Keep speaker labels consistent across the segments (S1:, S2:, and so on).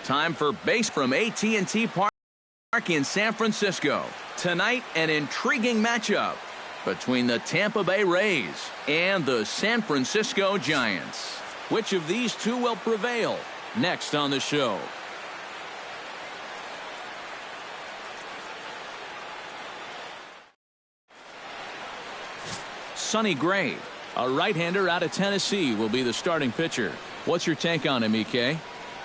S1: Time for base from AT&T Park in San Francisco. Tonight, an intriguing matchup between the Tampa Bay Rays and the San Francisco Giants. Which of these two will prevail? Next on the show. Sonny Gray, a right-hander out of Tennessee, will be the starting pitcher. What's your take on him, EK?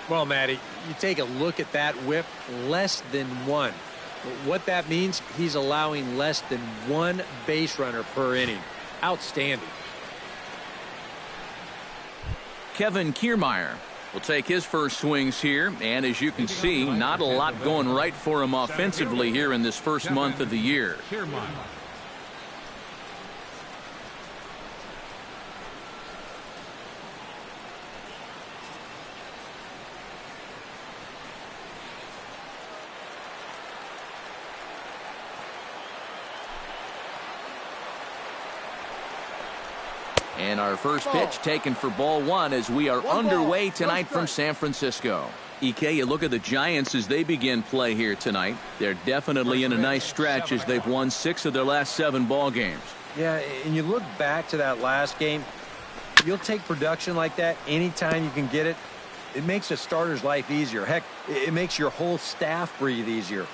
S2: Well, Matty, you take a look at that whip, less than one. What that means, he's allowing less than one base runner per inning. Outstanding.
S1: Kevin Kiermaier will take his first swings here, and as you can see, not a lot going right for him offensively here in this first month of the year. And our first pitch taken for ball one as we are underway tonight from San Francisco. EK, you look at the Giants as they begin play here tonight. They're definitely in a nice stretch as they've won 6 of their last 7 ball games.
S2: Yeah, and you look back to that last game, you'll take production like that anytime you can get it. It makes a starter's life easier. Heck, it makes your whole staff breathe easier.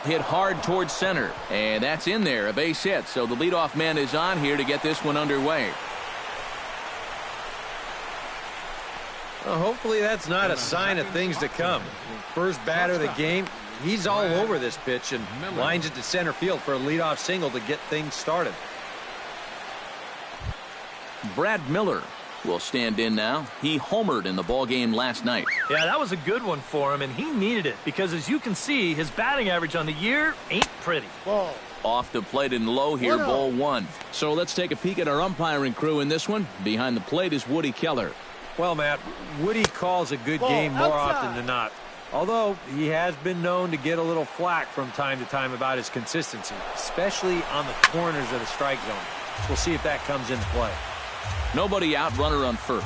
S1: Hit hard towards center, and that's in there, a base hit. So the leadoff man is on here to get this one underway.
S2: Well, hopefully that's not a sign of things to come. First batter of the game, he's all over this pitch and lines it to center field for a leadoff single to get things started.
S1: Brad Miller will stand in now. He homered in the ball game last night.
S3: Yeah, that was a good one for him, and he needed it because, as you can see, his batting average on the year ain't pretty.
S1: Ball. Off the plate and low here, ball one. So let's take a peek at our umpiring crew in this one. Behind the plate is Woody Keller.
S2: Well, Matt, Woody calls a good game more often than not. Although he has been known to get a little flack from time to time about his consistency, especially on the corners of the strike zone. We'll see if that comes into play.
S1: Nobody out, runner on first.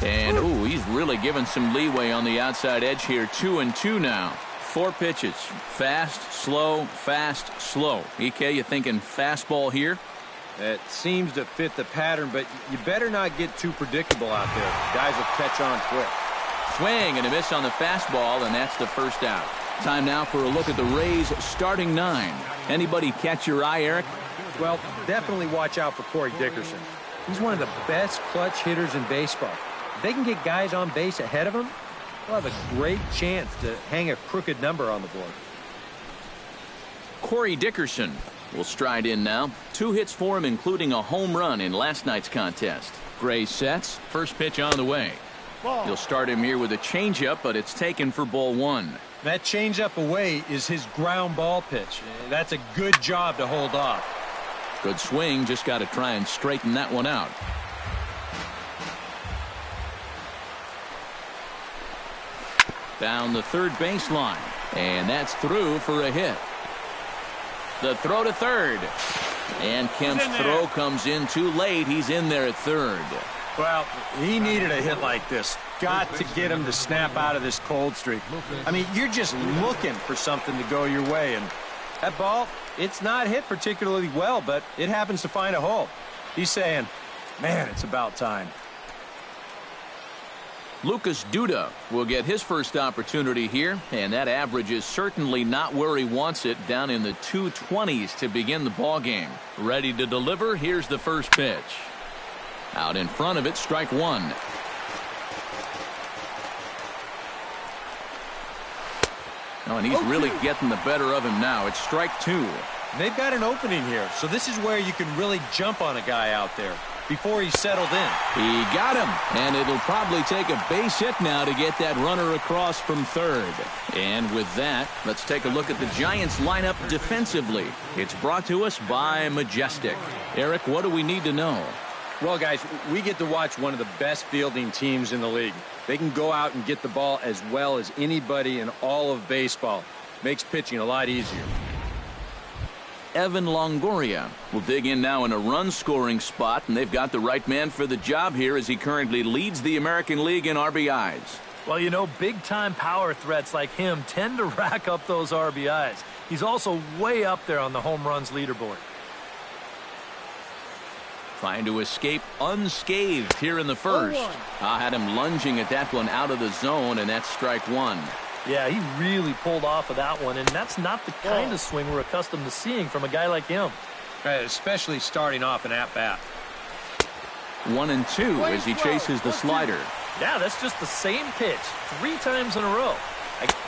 S1: And, ooh, he's really given some leeway on the outside edge here. 2-2 now. 4 pitches. Fast, slow, slow. EK, you thinking fastball here?
S2: It seems to fit the pattern, but you better not get too predictable out there. Guys will catch on quick.
S1: Swing and a miss on the fastball, and that's the first out. Time now for a look at the Rays' starting 9. Anybody catch your eye, Eric?
S2: Well, definitely watch out for Corey Dickerson. He's one of the best clutch hitters in baseball. If they can get guys on base ahead of him, they'll have a great chance to hang a crooked number on the board.
S1: Corey Dickerson will stride in now. 2 hits for him, including a home run in last night's contest. Gray sets. First pitch on the way. He'll start him here with a changeup, but it's taken for ball one.
S2: That changeup away is his ground ball pitch. That's a good job to hold off.
S1: Good swing, just got to try and straighten that one out. Down the third baseline, and that's through for a hit. The throw to third, and Kemp's throw comes in too late. He's in there at third.
S2: Well, he needed a hit like this. Got to get him to snap out of this cold streak. I mean, you're just looking for something to go your way, and that ball, it's not hit particularly well, but it happens to find a hole. He's saying, man, it's about time.
S1: Lucas Duda will get his first opportunity here, and that average is certainly not where he wants it, down in the 220s to begin the ball game. Ready to deliver. Here's the first pitch. Out in front of it, strike one. Oh, and he's really getting the better of him now. It's strike 2.
S2: They've got an opening here, so this is where you can really jump on a guy out there before he's settled in.
S1: He got him, and it'll probably take a base hit now to get that runner across from third. And with that, let's take a look at the Giants lineup defensively. It's brought to us by Majestic. Eric, what do we need to know?
S2: Well, guys, we get to watch one of the best fielding teams in the league. They can go out and get the ball as well as anybody in all of baseball. Makes pitching a lot easier.
S1: Evan Longoria will dig in now in a run-scoring spot, and they've got the right man for the job here as he currently leads the American League in RBIs.
S3: Well, you know, big-time power threats like him tend to rack up those RBIs. He's also way up there on the home runs leaderboard.
S1: Trying to escape unscathed here in the first. I had him lunging at that one out of the zone, and that's strike one.
S3: Yeah, he really pulled off of that one, and that's not the kind of swing we're accustomed to seeing from a guy like him.
S2: Right, especially starting off an at-bat.
S1: 1-2 as he chases the slider.
S3: Yeah, that's just the same pitch 3 times in a row.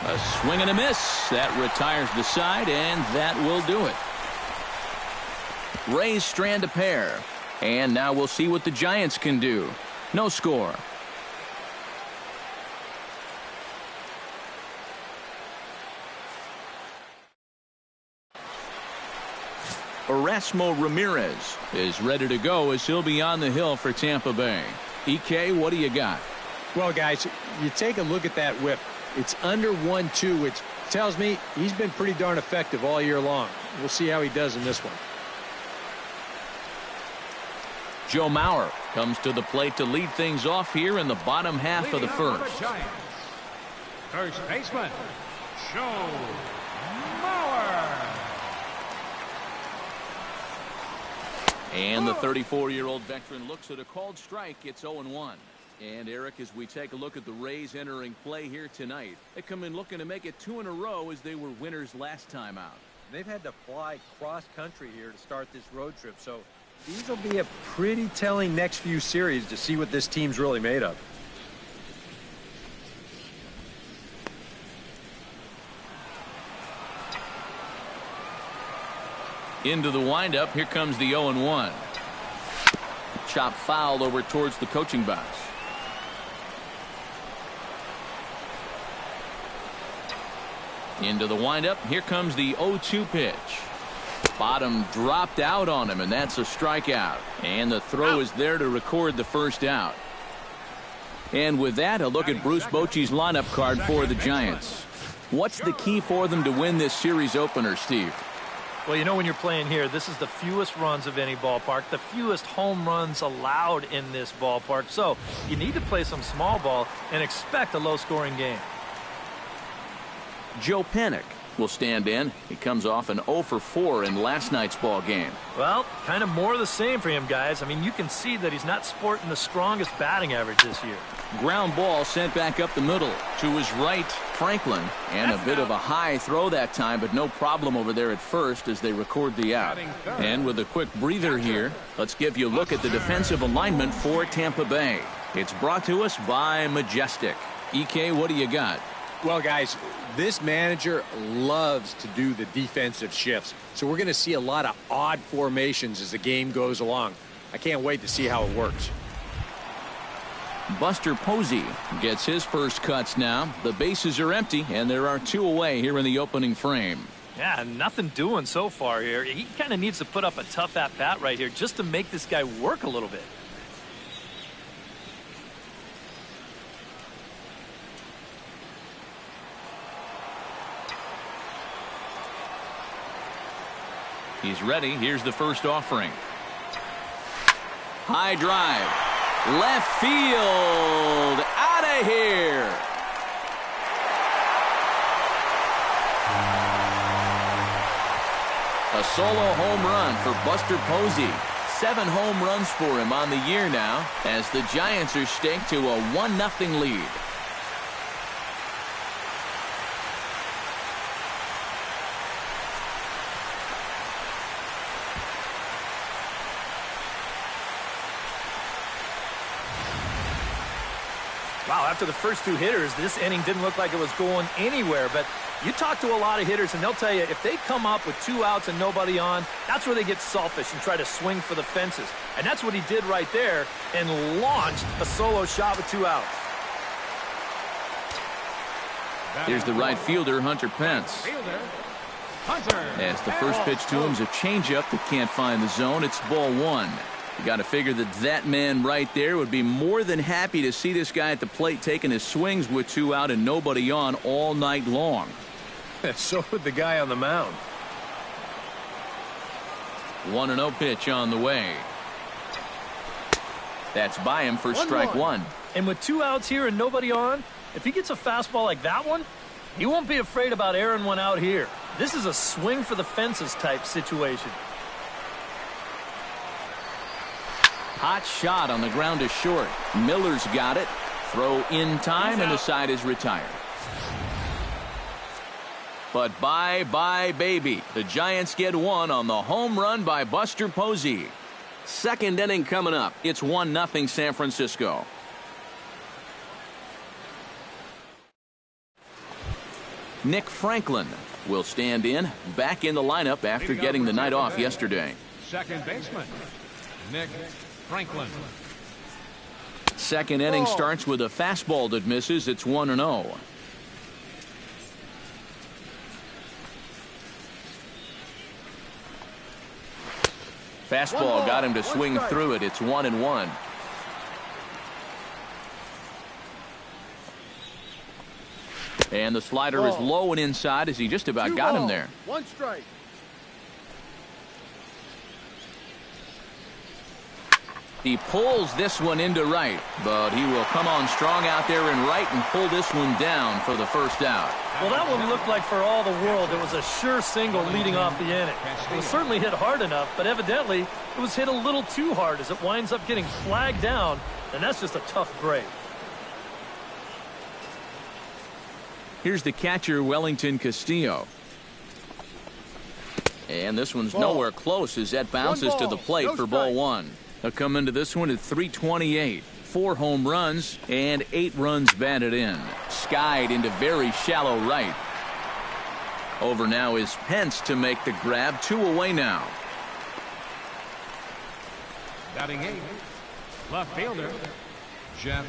S1: A swing and a miss. That retires the side, and that will do it. Rays strand a pair. And now we'll see what the Giants can do. No score. Erasmo Ramirez is ready to go as he'll be on the hill for Tampa Bay. EK, what do you got?
S2: Well, guys, you take a look at that whip. It's under 1-2, which tells me he's been pretty darn effective all year long. We'll see how he does in this one.
S1: Joe Mauer comes to the plate to lead things off here in the bottom half of the first.
S4: First baseman, Joe Mauer.
S1: And the 34-year-old veteran looks at a called strike. It's 0-1. And, Eric, as we take a look at the Rays entering play here tonight, they come in looking to make it 2 in a row as they were winners last time out.
S2: They've had to fly cross-country here to start this road trip, so these will be a pretty telling next few series to see what this team's really made of.
S1: Into the windup. Here comes the 0-1. Chop foul over towards the coaching box. Into the windup. Here comes the 0-2 pitch. Bottom dropped out on him, and that's a strikeout. And the throw is there to record the first out. And with that, a look at Bruce Bochy's lineup card for the Giants. What's the key for them to win this series opener, Steve?
S3: Well, you know, when you're playing here, this is the fewest runs of any ballpark, the fewest home runs allowed in this ballpark. So you need to play some small ball and expect a low-scoring game.
S1: Joe Panik will stand in. He comes off an 0 for 4 in last night's ball game.
S3: Well, kind of more of the same for him, guys. I mean, you can see that he's not sporting the strongest batting average this year.
S1: Ground ball sent back up the middle to his right, Franklin, and a bit of a high throw that time, but no problem over there at first as they record the out. And with a quick breather here, let's give you a look at the defensive alignment for Tampa Bay. It's brought to us by Majestic. EK, what do you got?
S2: Well, guys, this manager loves to do the defensive shifts, so we're going to see a lot of odd formations as the game goes along. I can't wait to see how it works.
S1: Buster Posey gets his first cuts now. The bases are empty, and there are 2 away here in the opening frame.
S3: Yeah, nothing doing so far here. He kind of needs to put up a tough at-bat right here just to make this guy work a little bit.
S1: He's ready. Here's the first offering. High drive. Left field. Out of here. A solo home run for Buster Posey. 7 home runs for him on the year now as the Giants are staked to a 1-0 lead.
S3: Wow, after the first 2 hitters, this inning didn't look like it was going anywhere. But you talk to a lot of hitters, and they'll tell you if they come up with 2 outs and nobody on, that's where they get selfish and try to swing for the fences. And that's what he did right there and launched a solo shot with 2 outs.
S1: Here's the right fielder, Hunter Pence. As the first pitch to him is a changeup that can't find the zone. It's ball 1. You got to figure that man right there would be more than happy to see this guy at the plate taking his swings with 2 out and nobody on all night long.
S2: So would the guy on the mound.
S1: 1-0 pitch on the way. That's by him for strike one.
S3: And with 2 outs here and nobody on, if he gets a fastball like that one, he won't be afraid about airing one out here. This is a swing for the fences type situation.
S1: Hot shot on the ground to short. Miller's got it. Throw in time, and the side is retired. But bye-bye, baby. The Giants get one on the home run by Buster Posey. Second inning coming up. It's 1-0 San Francisco. Nick Franklin will stand in, back in the lineup after getting the night off yesterday.
S4: Second baseman, Nick Franklin.
S1: Second inning starts with a fastball that misses. It's 1-0. Fastball got him to swing through it. It's 1-1. And the slider is low and inside as he just about got him there.
S5: 1 strike.
S1: He pulls this one into right, but he will come on strong out there in right and pull this one down for the first out.
S3: Well, that one looked like for all the world it was a sure single leading off the inning. It was certainly hit hard enough, but evidently it was hit a little too hard as it winds up getting flagged down, and that's just a tough break.
S1: Here's the catcher, Wellington Castillo. And this one's nowhere close as that bounces to the plate for ball one. They'll come into this one at 328. 4 home runs and 8 runs batted in. Skied into very shallow right. Over now is Pence to make the grab. 2 away now.
S4: Batting 8, left fielder, Jeff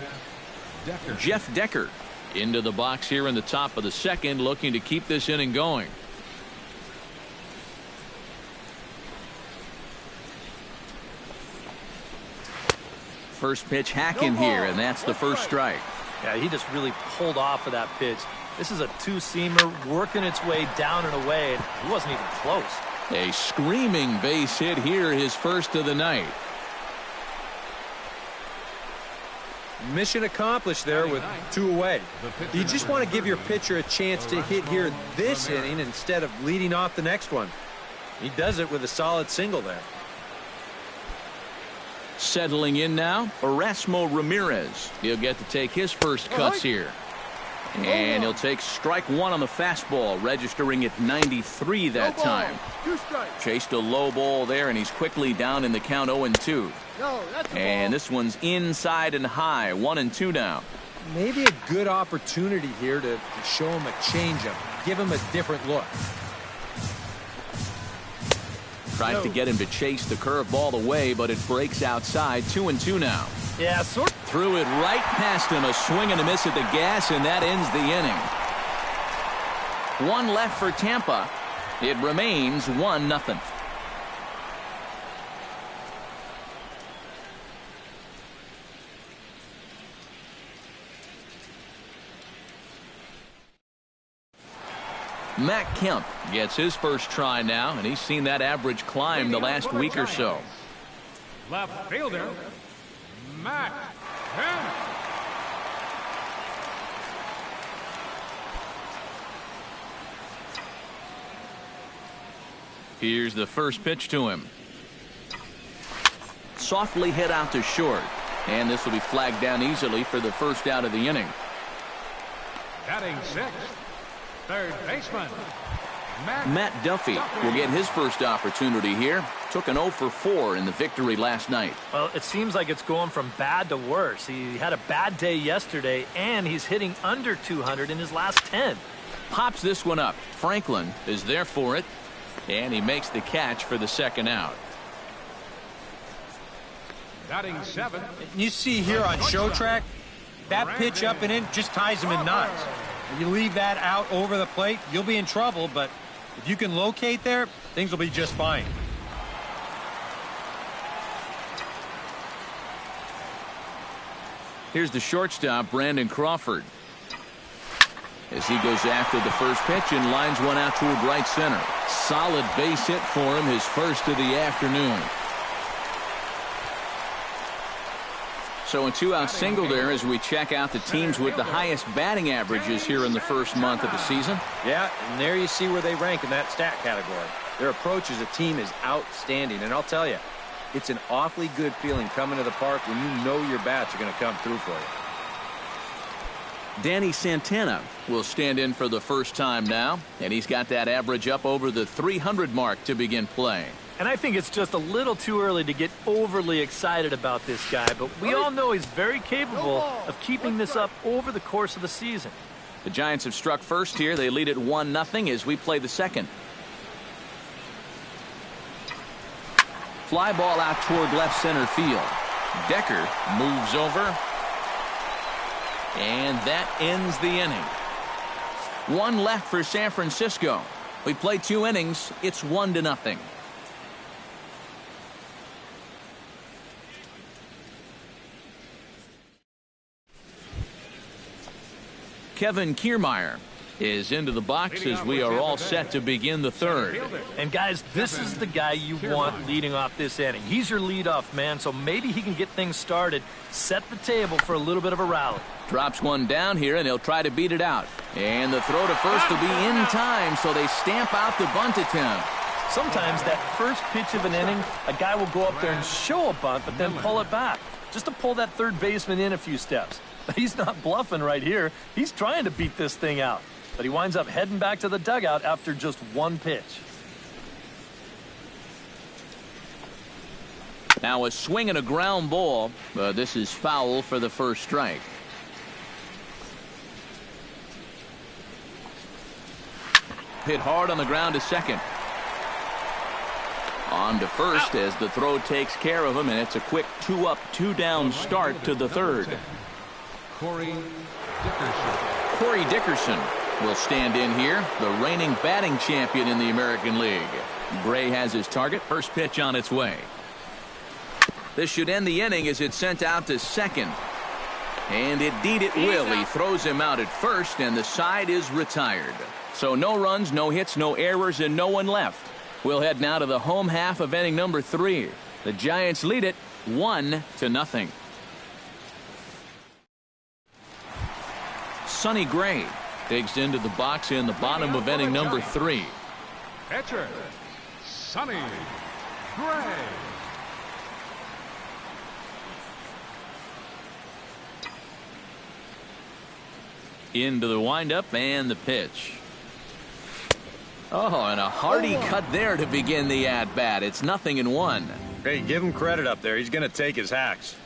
S4: Decker.
S1: Jeff Decker into the box here in the top of the second, looking to keep this inning going. First pitch hacking here, and that's the first strike.
S3: Yeah, he just really pulled off of that pitch. This is a 2-seamer working its way down and away, and he wasn't even close.
S1: A screaming base hit here, his first of the night.
S2: Mission accomplished there with 2 away. You just want to give your pitcher a chance to hit here this inning instead of leading off the next one. He does it with a solid single there.
S1: Settling in now, Erasmo Ramirez. He'll get to take his first cuts here. And he'll take strike one on the fastball, registering at 93 that time. Chased a low ball there, and he's quickly down in the count 0-2. And this one's inside and high, 1-2 now.
S2: Maybe a good opportunity here to show him a changeup, give him a different look.
S1: Tries to get him to chase the curveball away, but it breaks outside. 2-2 now.
S3: Yeah,
S1: Threw it right past him, a swing and a miss at the gas, and that ends the inning. 1 left for Tampa. It remains 1-0. Matt Kemp gets his first try now, and he's seen that average climb the last week or so.
S4: Left fielder, Matt Kemp.
S1: Here's the first pitch to him. Softly hit out to short, and this will be flagged down easily for the first out of the inning.
S4: Batting 6th, third baseman,
S1: Matt Duffy will get his first opportunity here. Took an 0 for 4 in the victory last night.
S3: Well, it seems like it's going from bad to worse. He had a bad day yesterday, and he's hitting under 200 in his last 10.
S1: Pops this one up. Franklin is there for it, and he makes the catch for the second out.
S4: batting 7th.
S2: You see here on show track, that pitch up and in just ties him in knots. If you leave that out over the plate, you'll be in trouble, but if you can locate there, things will be just fine.
S1: Here's the shortstop, Brandon Crawford. as he goes after the first pitch and lines one out toward right center. Solid base hit for him, his first of the afternoon. So a two-out single there as we check out the teams with the highest batting averages here in the first month of the season.
S2: Yeah, and there you see where they rank in that stat category. Their approach as a team is outstanding, and I'll tell you, it's an awfully good feeling coming to the park when you know your bats are going to come through for you.
S1: Danny Santana will stand in for the first time now, and he's got that average up over the 300 mark to begin play.
S3: And I think it's just a little too early to get overly excited about this guy, but we all know he's very capable of keeping this up over the course of the season.
S1: The Giants have struck first here. They lead at 1-0 as we play the second. Fly ball out toward left center field. Decker moves over. And that ends the inning. One left for San Francisco. We play 2 innings. It's 1-0. Kevin Kiermaier is into the box as we are all set to begin the third.
S3: And guys, this is the guy you want leading off this inning. He's your leadoff man, so maybe he can get things started, set the table for a little bit of a rally.
S1: Drops one down here, and he'll try to beat it out. And the throw to first will be in time, so they stamp out the bunt attempt.
S3: Sometimes that first pitch of an inning, a guy will go up there and show a bunt, but then pull it back, just to pull that third baseman in a few steps. He's not bluffing right here. He's trying to beat this thing out. But he winds up heading back to the dugout after just one pitch.
S1: Now a swing and a ground ball, but this is foul for the first strike. Hit hard on the ground to second. On to first as the throw takes care of him, and it's a quick 2-up, 2-down start to the third.
S4: Corey
S1: Dickerson will stand in here, the reigning batting champion in the American League. Gray has his target. First pitch on its way. This should end the inning as it's sent out to second. And indeed it will. He throws him out at first, and the side is retired. So no runs, no hits, no errors, and no one left. We'll head now to the home half of inning number 3. The Giants lead it 1-0. Sonny Gray digs into the box in the bottom of inning number 3.
S4: Pitcher, Sonny Gray.
S1: Into the windup and the pitch. Oh, and a hearty cut there to begin the at-bat. It's 0-1.
S2: Hey, give him credit up there. He's going to take his hacks.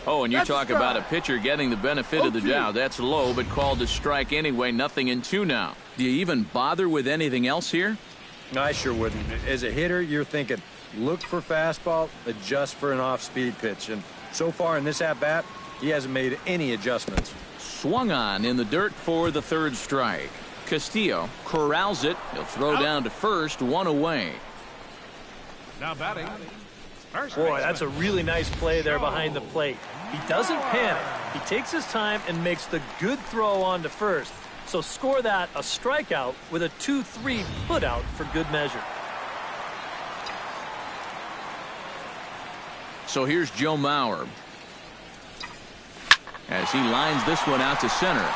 S1: Oh, and you talk about a pitcher getting the benefit of the doubt. That's low, but called a strike anyway. 0-2 now. Do you even bother with anything else here?
S2: I sure wouldn't. As a hitter, you're thinking, look for fastball, adjust for an off-speed pitch. And so far in this at-bat, he hasn't made any adjustments.
S1: Swung on in the dirt for the third strike. Castillo corrals it. He'll throw down to first, 1 away.
S4: Now batting. First
S3: Boy,
S4: baseman.
S3: that's a really nice play there behind the plate. He doesn't panic. He takes his time and makes the good throw on to first. So score that a strikeout with a 2-3 put out for good measure.
S1: So here's Joe Mauer as he lines this one out to center.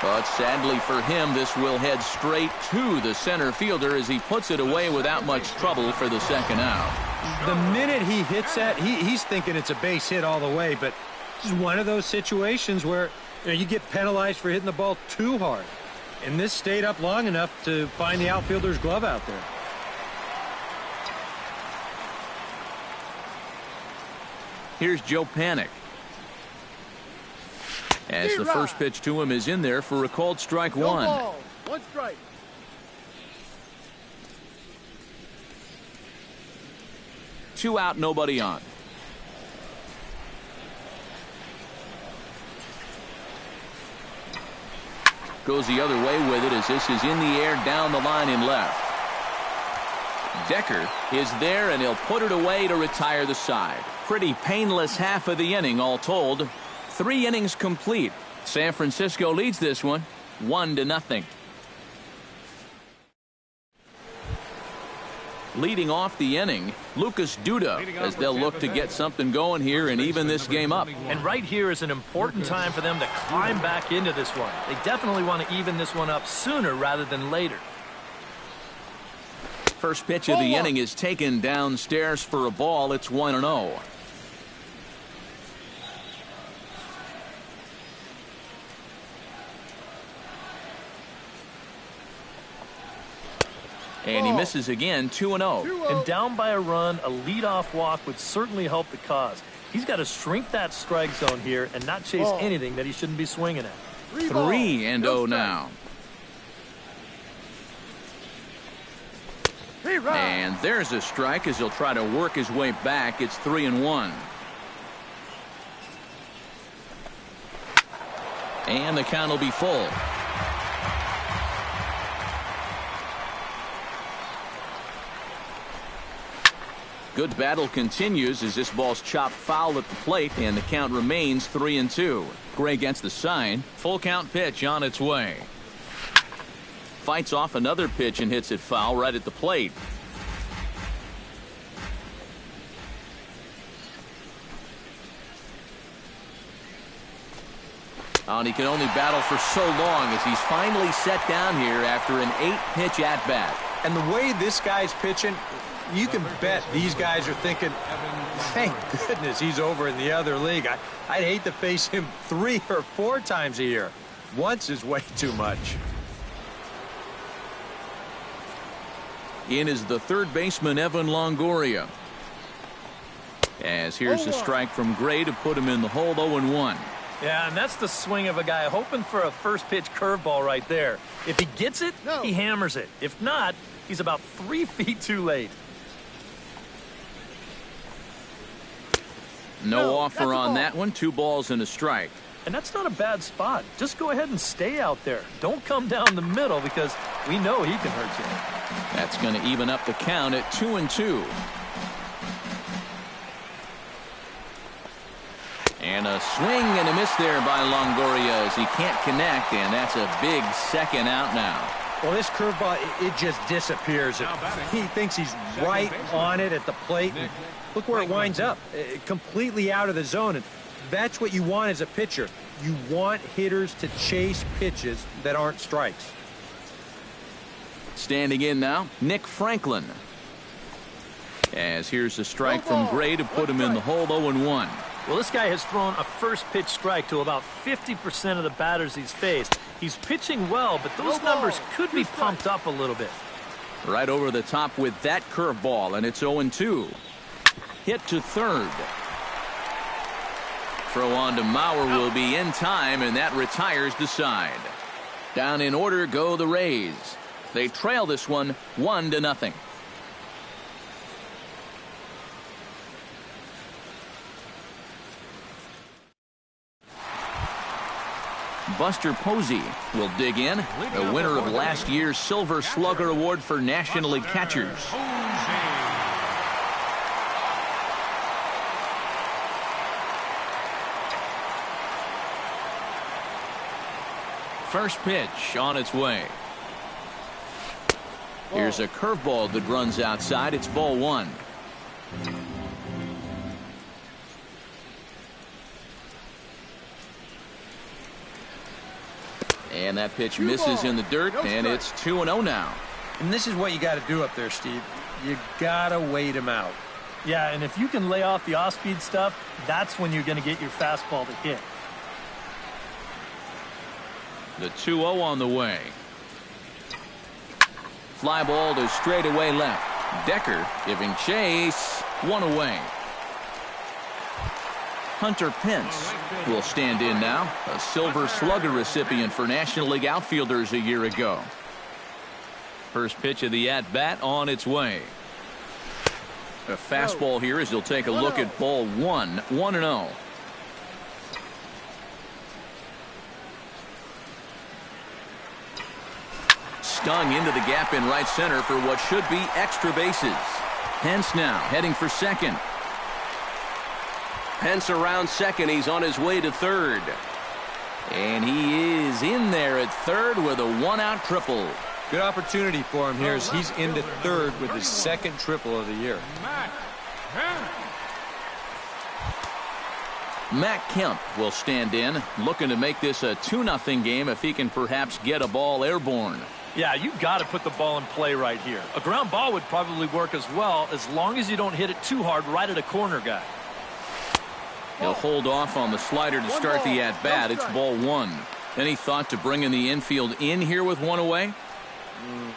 S1: But sadly for him, this will head straight to the center fielder as he puts it away without much trouble for the second out.
S2: The minute he hits that, he's thinking it's a base hit all the way, but this is one of those situations where you get penalized for hitting the ball too hard. And this stayed up long enough to find the outfielder's glove out there.
S1: Here's Joe Panik as the first pitch to him is in there for a called strike one.
S5: One strike.
S1: Two out, nobody on. Goes the other way with it as this is in the air down the line in left. Decker is there, and he'll put it away to retire the side. Pretty painless half of the inning, all told. 3 innings complete. San Francisco leads this one 1-0. Leading off the inning, Lucas Duda, as they'll look to get something going here and even this game up.
S3: And right here is an important time for them to climb back into this one. They definitely want to even this one up sooner rather than later.
S1: First pitch of the inning is taken downstairs for a ball. It's 1-0. And he misses again, 2-0.
S3: And down by a run, a leadoff walk would certainly help the cause. He's got to shrink that strike zone here and not chase anything that he shouldn't be swinging at.
S1: 3-0 now. And there's a strike as he'll try to work his way back. It's 3-1. And the count will be full. Good battle continues as this ball's chopped foul at the plate, and the count remains 3-2. Gray gets the sign. Full count pitch on its way. Fights off another pitch and hits it foul right at the plate. And he can only battle for so long as he's finally set down here after an 8-pitch at-bat.
S2: And the way this guy's pitching, you can bet these guys are thinking, thank goodness he's over in the other league. I'd hate to face him 3 or 4 times a year. Once is way too much.
S1: In is the third baseman, Evan Longoria. As here's a strike from Gray to put him in the hole, 0-1.
S3: Yeah, and that's the swing of a guy hoping for a first pitch curveball right there. If he gets it, he hammers it. If not, he's about 3 feet too late.
S1: No offer on that one. 2 balls and a strike.
S3: And that's not a bad spot. Just go ahead and stay out there. Don't come down the middle because we know he can hurt you.
S1: That's going to even up the count at 2-2. And a swing and a miss there by Longoria as he can't connect, and that's a big second out now.
S2: Well, this curveball, it just disappears. He thinks he's right on it at the plate. Look where it winds up, completely out of the zone. And that's what you want as a pitcher. You want hitters to chase pitches that aren't strikes.
S1: Standing in now, Nick Franklin. As here's a strike from Gray to put him in the hole, 0-1.
S3: Well, this guy has thrown a first pitch strike to about 50% of the batters he's faced. He's pitching well, but those numbers could be pumped up a little bit.
S1: Right over the top with that curveball, and it's 0-2. Hit to third. Throw on to Mauer will be in time, and that retires the side. Down in order go the Rays. They trail this one 1-0. Buster Posey will dig in, the winner of last year's Silver Slugger Award for National League catchers. First pitch on its way. Here's a curveball that runs outside. It's ball 1. And that pitch misses in the dirt, and it's 2-0 now.
S2: And this is what you got to do up there, Steve. You got to wait him out.
S3: Yeah, and if you can lay off the off-speed stuff, that's when you're going to get your fastball to hit.
S1: The 2-0 on the way. Fly ball to straightaway left. Decker giving chase. 1 away. Hunter Pence will stand in now, a Silver Slugger recipient for National League outfielders a year ago. First pitch of the at-bat on its way. A fastball here as he'll take a look at ball 1, 1-0. stung into the gap in right center for what should be extra bases. Pence now heading for second. Pence around second. He's on his way to third. And he is in there at third with a one-out triple.
S2: Good opportunity for him here as he's into third with his second triple of the year.
S1: Matt Kemp will stand in, looking to make this a 2-0 game if he can perhaps get a ball airborne.
S3: Yeah, you've got to put the ball in play right here. A ground ball would probably work as well, as long as you don't hit it too hard right at a corner guy.
S1: He'll hold off on the slider to start the at-bat. It's ball one. Any thought to bringing the infield in here with one away?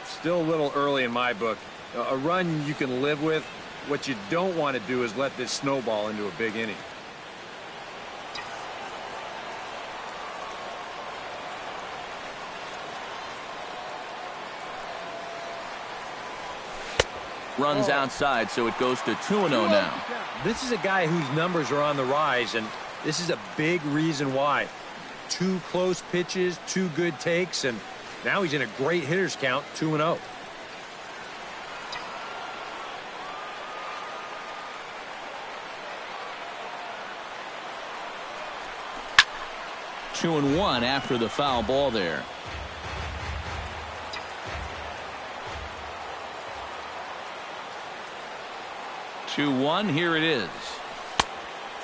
S2: Still a little early in my book. A run you can live with. What you don't want to do is let this snowball into a big inning.
S1: Runs outside, so it goes to 2-0 now.
S2: This is a guy whose numbers are on the rise, and this is a big reason why. 2 close pitches, 2 good takes, and now he's in a great hitter's count, 2-0.
S1: Two and one after the foul ball there. Two-one, here it is.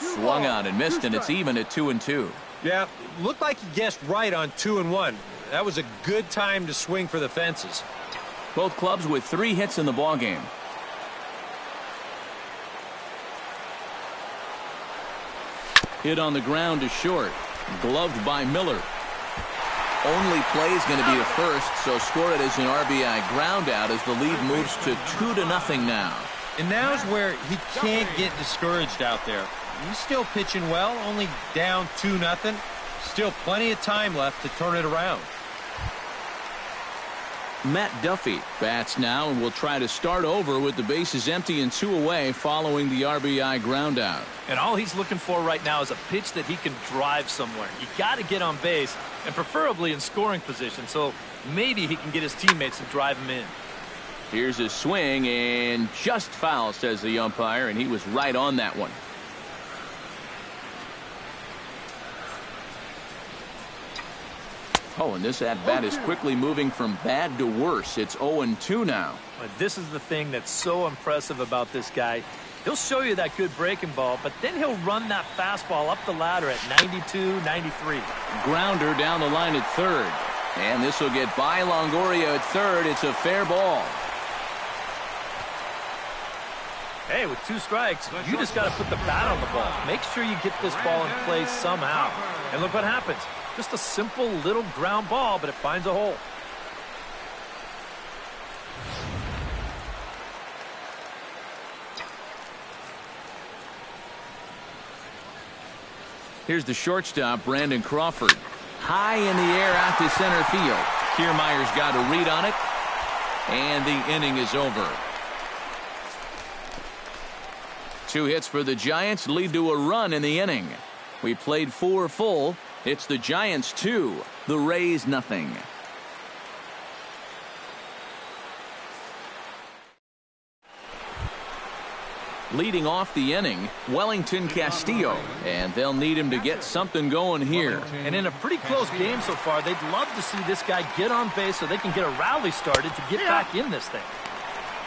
S1: Swung out and missed, and it's even at 2-2.
S2: Yeah, looked like he guessed right on 2-1. That was a good time to swing for the fences.
S1: Both clubs with 3 hits in the ballgame. Hit on the ground to short. Gloved by Miller. Only play is going to be to first, so score it as an RBI ground out as the lead moves to 2-0 now.
S2: And now's where he can't get discouraged out there. He's still pitching well, only down 2-0. Still plenty of time left to turn it around.
S1: Matt Duffy bats now and will try to start over with the bases empty and 2 away following the RBI ground out.
S3: And all he's looking for right now is a pitch that he can drive somewhere. You got to get on base, and preferably in scoring position, so maybe he can get his teammates to drive him in.
S1: Here's a swing, and just foul, says the umpire, and he was right on that one. Oh, and this at-bat is quickly moving from bad to worse. It's 0-2 now.
S3: But this is the thing that's so impressive about this guy. He'll show you that good breaking ball, but then he'll run that fastball up the ladder at 92, 93.
S1: Grounder down the line at third. And this will get by Longoria at third. It's a fair ball.
S3: Hey, with 2 strikes, you just got to put the bat on the ball. Make sure you get this ball in play somehow. And look what happens. Just a simple little ground ball, but it finds a hole.
S1: Here's the shortstop, Brandon Crawford. High in the air out to center field. Kiermaier's got a read on it. And the inning is over. 2 hits for the Giants lead to a run in the inning. We played 4 full. It's the Giants 2, the Rays nothing. Leading off the inning, Wellington Castillo, and they'll need him to get something going here.
S3: And in a pretty close game so far, they'd love to see this guy get on base so they can get a rally started to get back in this thing.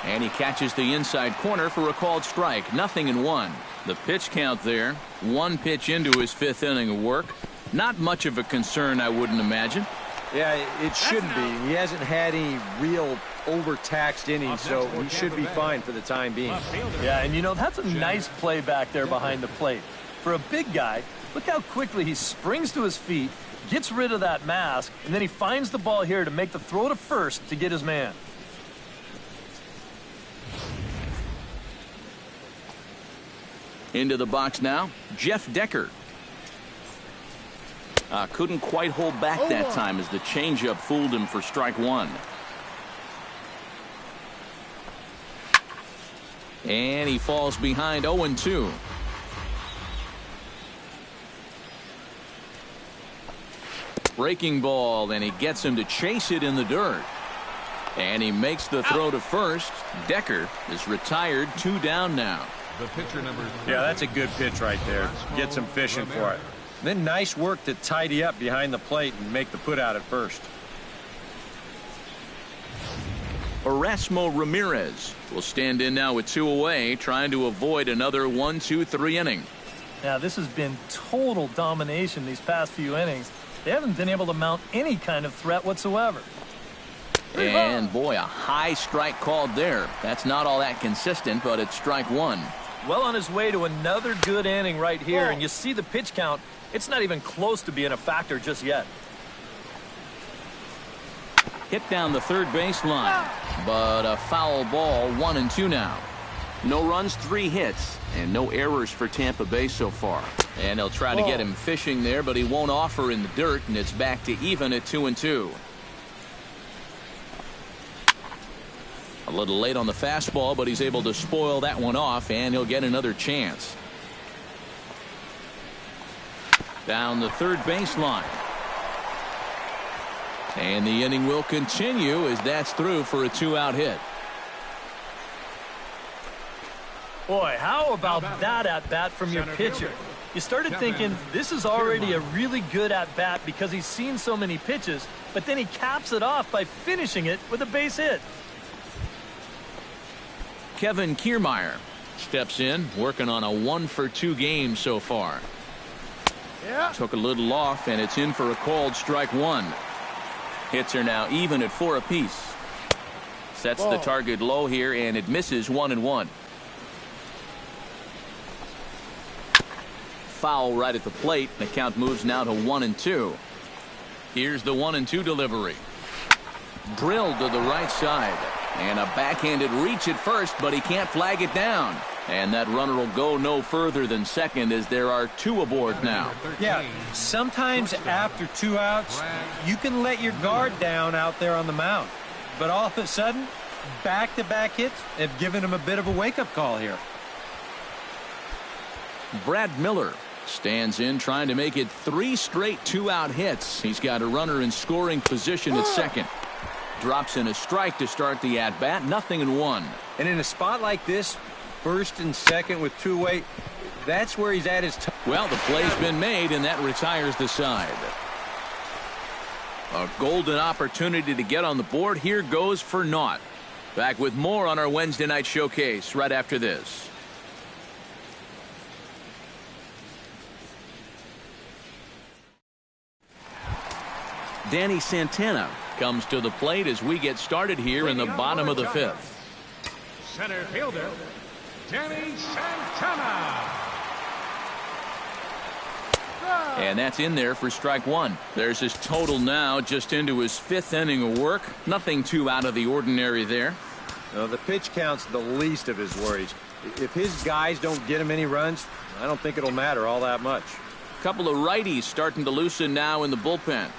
S1: And he catches the inside corner for a called strike. 0-1. The pitch count there. 1 pitch into his 5th inning of work. Not much of a concern, I wouldn't imagine.
S2: Yeah, it shouldn't be. He hasn't had any real overtaxed innings, so he should be fine for the time being.
S3: Yeah, and you know, that's a nice play back there behind the plate. For a big guy, look how quickly he springs to his feet, gets rid of that mask, and then he finds the ball here to make the throw to first to get his man.
S1: Into the box now, Jeff Decker. Couldn't quite hold back that time as the changeup fooled him for strike 1. And he falls behind 0-2. Breaking ball, and he gets him to chase it in the dirt. And he makes the throw to first. Decker is retired, 2 down now.
S4: The pitcher number 30.
S2: Yeah, that's a good pitch right there. Get some fishing for it. Then nice work to tidy up behind the plate and make the put out at first.
S1: Erasmo Ramirez will stand in now with 2 away, trying to avoid another 1-2-3 inning.
S3: Now, this has been total domination these past few innings. They haven't been able to mount any kind of threat whatsoever.
S1: And, boy, a high strike called there. That's not all that consistent, but it's strike 1.
S3: Well on his way to another good inning right here, and you see the pitch count. It's not even close to being a factor just yet.
S1: Hit down the third base line, but a foul ball, 1-2 now. No runs, 3 hits, and no errors for Tampa Bay so far. And they'll try to get him fishing there, but he won't offer in the dirt, and it's back to even at 2-2. A little late on the fastball, but he's able to spoil that one off, and he'll get another chance. Down the third baseline. And the inning will continue as that's through for a 2-out hit.
S3: Boy, how about that at-bat from your pitcher? You started thinking this is already a really good at-bat because he's seen so many pitches, but then he caps it off by finishing it with a base hit.
S1: Kevin Kiermaier steps in, working on a 1-for-2 game so far. Took a little off, and it's in for a called strike 1. Hits are now even at 4 apiece. Sets the target low here, and it misses 1-1. Foul right at the plate. The count moves now to 1-2. Here's the 1-2 delivery. Drilled to the right side. And a backhanded reach at first, but he can't flag it down. And that runner will go no further than second as there are 2 aboard now.
S2: Yeah, sometimes after 2 outs, you can let your guard down out there on the mound. But all of a sudden, back-to-back hits have given him a bit of a wake-up call here.
S1: Brad Miller stands in, trying to make it 3 straight 2-out hits. He's got a runner in scoring position at second. Drops in a strike to start the at-bat, 0-1.
S2: And in a spot like this, first and second with 2 away, that's where he's at his
S1: well, the play's been made, and that retires the side. A golden opportunity to get on the board. Here goes for naught. Back with more on our Wednesday night showcase right after this. Danny Santana comes to the plate as we get started here in the bottom of the 5th.
S4: Center fielder, Danny Santana.
S1: And that's in there for strike 1. There's his total now, just into his 5th inning of work. Nothing too out of the ordinary there.
S2: The pitch count's the least of his worries. If his guys don't get him any runs, I don't think it'll matter all that much.
S1: A couple of righties starting to loosen now in the bullpen.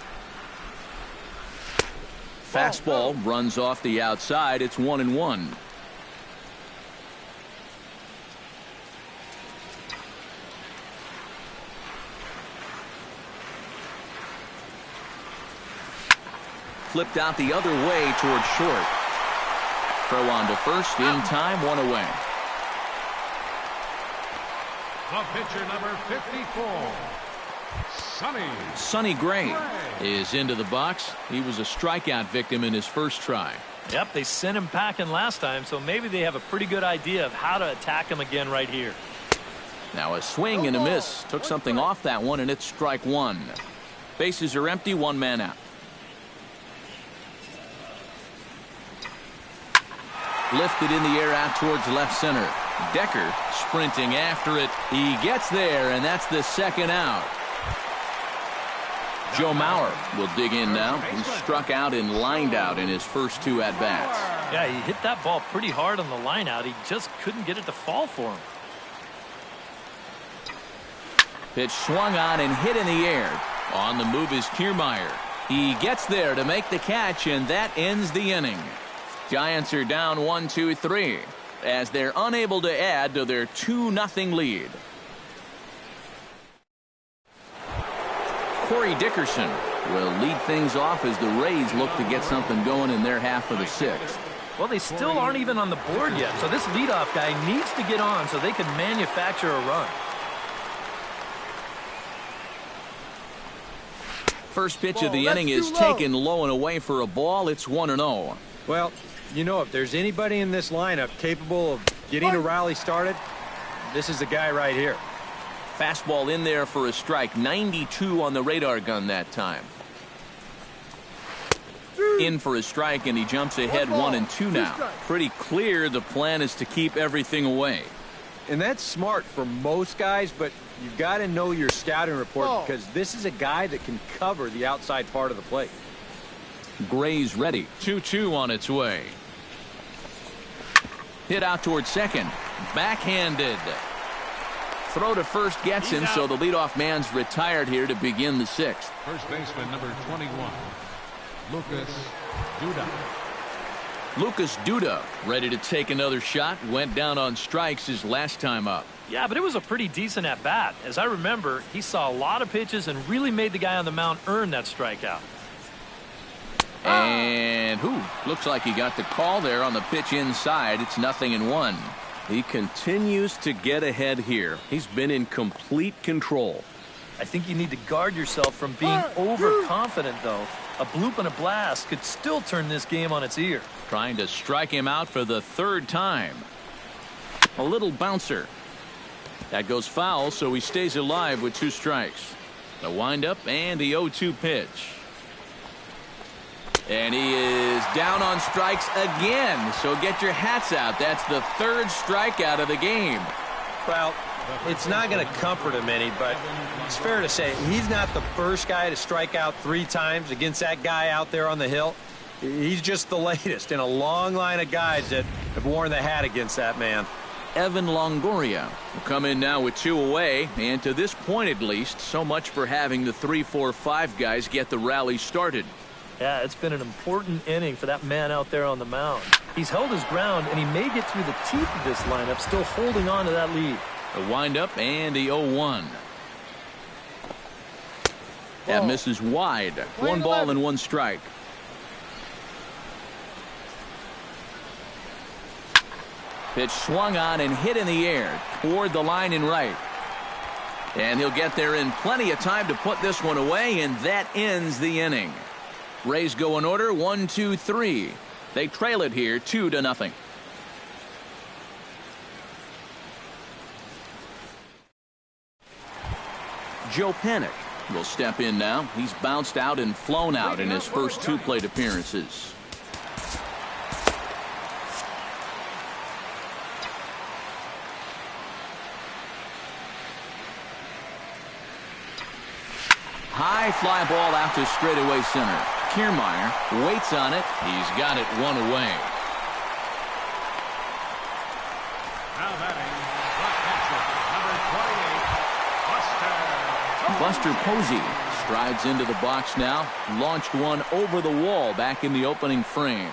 S1: Fastball runs off the outside. It's 1-1. Flipped out the other way towards short. Throw on to first in time, 1 away.
S4: The pitcher number 54,
S1: Sonny Gray is into the box. He was a strikeout victim in his first try.
S3: Yep, they sent him packing last time, so maybe they have a pretty good idea of how to attack him again right here.
S1: Now a swing and a miss. Took something off that one, and it's strike 1. Bases are empty, 1 man out. Lifted in the air out towards left center. Decker sprinting after it. He gets there, and that's the 2nd out. Joe Mauer will dig in now. He struck out and lined out in his first 2 at-bats.
S3: Yeah, he hit that ball pretty hard on the line out. He just couldn't get it to fall for him.
S1: Pitch swung on and hit in the air. On the move is Kiermaier. He gets there to make the catch, and that ends the inning. Giants are down 1-2-3 as they're unable to add to their 2-0 lead. Corey Dickerson will lead things off as the Rays look to get something going in their half of the sixth.
S3: Well, they still aren't even on the board yet, so this leadoff guy needs to get on so they can manufacture a run.
S1: First pitch of the inning is taken low and away for a ball. It's 1-0.
S2: Well, you know, if there's anybody in this lineup capable of getting a rally started, this is the guy right here.
S1: Fastball in there for a strike. 92 on the radar gun that time. In for a strike, and he jumps ahead 1-2 now. Pretty clear the plan is to keep everything away.
S2: And that's smart for most guys, but you've got to know your scouting report because this is a guy that can cover the outside part of the plate.
S1: Gray's ready. 2-2 on its way. Hit out towards second. Backhanded. Throw to first gets him, so the leadoff man's retired here to begin the sixth.
S4: First baseman number 21, Lucas Duda.
S1: Lucas Duda ready to take another shot. Went down on strikes his last time up.
S3: Yeah, but it was a pretty decent at-bat. As I remember, he saw a lot of pitches and really made the guy on the mound earn that strikeout.
S1: And looks like he got the call there on the pitch inside. It's 0-1. He continues to get ahead here. He's been in complete control.
S3: I think you need to guard yourself from being overconfident, though. A bloop and a blast could still turn this game on its ear.
S1: Trying to strike him out for the third time. A little bouncer. That goes foul, so he stays alive with 2 strikes. The windup and the 0-2 pitch. And he is down on strikes again. So get your hats out. That's the 3rd strikeout of the game.
S2: Well, it's not going to comfort him any, but it's fair to say he's not the first guy to strike out 3 times against that guy out there on the hill. He's just the latest in a long line of guys that have worn the hat against that man.
S1: Evan Longoria will come in now with 2 away, and to this point at least, so much for having the 3-4-5 guys get the rally started.
S3: Yeah, it's been an important inning for that man out there on the mound. He's held his ground, and he may get through the teeth of this lineup, still holding on to that lead.
S1: The windup and the 0-1. That misses wide. 1 ball and 1 strike. Pitch swung on and hit in the air toward the line and right. And he'll get there in plenty of time to put this one away, and that ends the inning. Rays go in order 1-2-3. They trail it here 2-0. Joe Panik will step in now. He's bounced out and flown out in his first 2 plate appearances. High fly ball out to straightaway center. Kiermaier waits on it. He's got it 1 away.
S4: Now batting, the catcher, number 28,
S1: Buster Posey strides into the box now. Launched one over the wall back in the opening frame.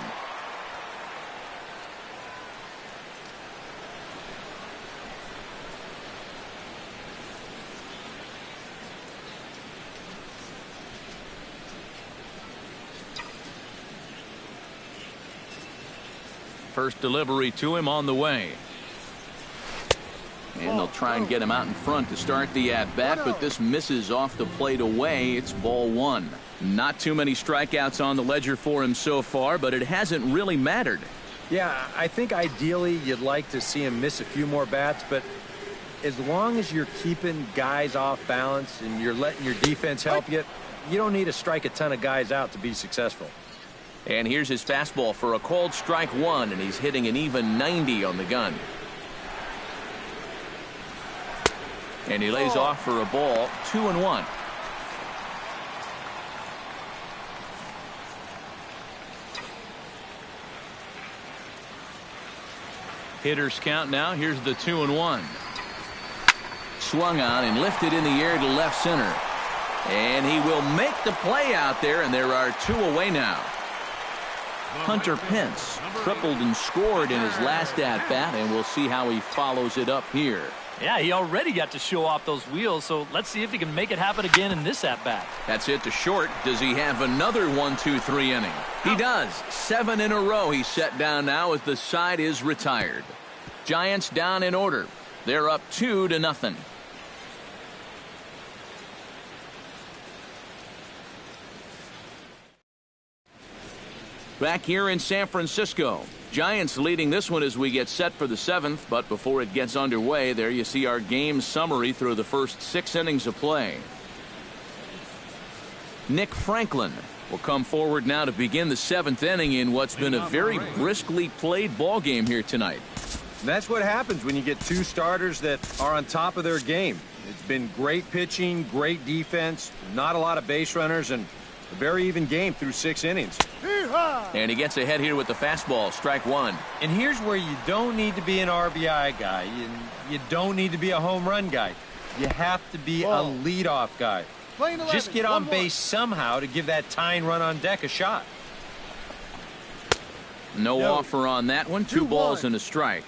S1: First delivery to him on the way. And they'll try and get him out in front to start the at-bat, but this misses off the plate away. It's ball 1. Not too many strikeouts on the ledger for him so far, but it hasn't really mattered.
S2: Yeah, I think ideally you'd like to see him miss a few more bats, but as long as you're keeping guys off balance and you're letting your defense help you, you don't need to strike a ton of guys out to be successful.
S1: And here's his fastball for a called strike 1, and he's hitting an even 90 on the gun. And he lays off for a ball, 2-1. Hitters count now. Here's the 2-1. Swung on and lifted in the air to left center. And he will make the play out there, and there are 2 away now. Hunter Pence tripled and scored in his last at-bat, and we'll see how he follows it up here.
S3: Yeah, he already got to show off those wheels, so let's see if he can make it happen again in this at-bat.
S1: That's hit to short. Does he have another 1-2-3 inning? He does. 7 in a row he's set down now as the side is retired. Giants down in order. They're up 2-0. Back here in San Francisco, Giants leading this one as we get set for the 7th, but before it gets underway, there you see our game summary through the first 6 innings of play. Nick Franklin will come forward now to begin the 7th inning in what's been a very briskly played ball game here tonight.
S2: That's what happens when you get 2 starters that are on top of their game. It's been great pitching, great defense, not a lot of base runners, and a very even game through 6 innings.
S1: And he gets ahead here with the fastball, strike 1.
S2: And here's where you don't need to be an RBI guy, and you don't need to be a home run guy. You have to be a leadoff guy. Just get on base somehow to give that tying run on deck a shot.
S1: No offer on that one. 2 balls and a strike.